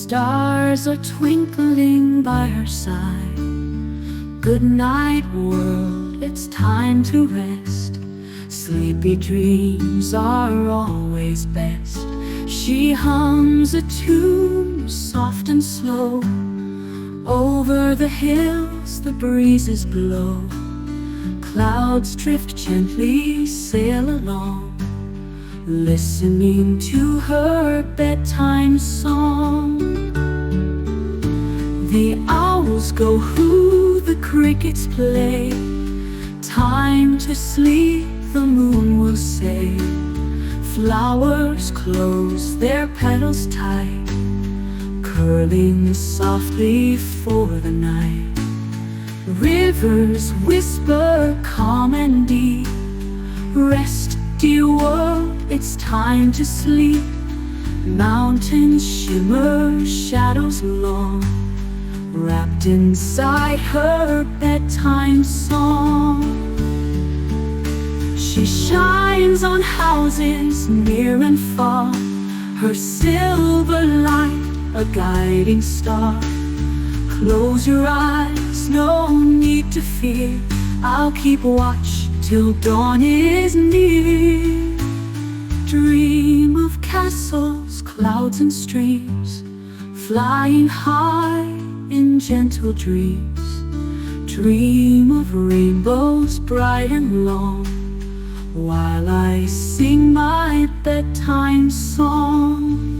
Stars are twinkling by her side. Good night, world, it's time to rest. Sleepy dreams are always best. She hums a tune, soft and slow. Over the hills the breezes blow. Clouds drift gently, sail along, listening to her bedtime song. The owls go hoot, the crickets play. Time to sleep, the moon will say. Flowers close their petals tight, curling softly for the night. Rivers whisper calm and deep, rest, dear world, it's time to sleep. Mountains shimmer, shadows long, wrapped inside her bedtime song. She shines on houses near and far, her silver light a guiding star. Close your eyes, no need to fear, I'll keep watch till dawn is near. Dream of castles, clouds and streams, flying high in gentle dreams. Dream of rainbows bright and long, while I sing my bedtime song.